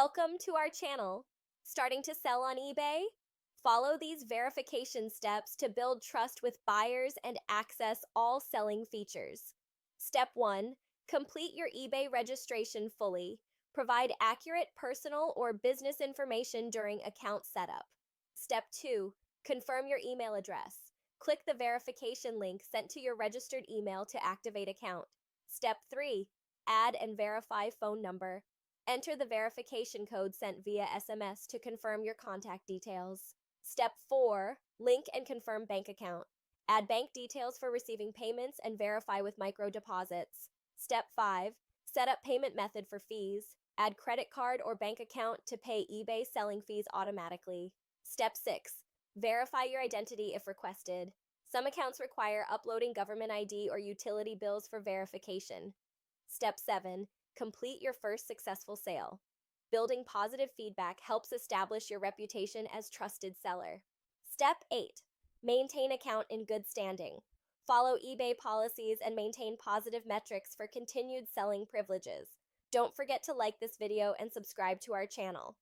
Welcome to our channel. Starting to sell on eBay? Follow these verification steps to build trust with buyers and access all selling features. Step 1. Complete your eBay registration fully. Provide accurate personal or business information during account setup. Step 2. Confirm your email address. Click the verification link sent to your registered email to activate account. Step 3. Add and verify phone number. Enter the verification code sent via SMS to confirm your contact details. Step 4. Link and confirm bank account. Add bank details for receiving payments and verify with micro deposits. Step 5. Set up payment method for fees. Add credit card or bank account to pay eBay selling fees automatically. Step 6. Verify your identity if requested. Some accounts require uploading government ID or utility bills for verification. Step 7. Complete your first successful sale. Building positive feedback helps establish your reputation as trusted seller. Step 8. Maintain account in good standing. Follow eBay policies and maintain positive metrics for continued selling privileges. Don't forget to like this video and subscribe to our channel.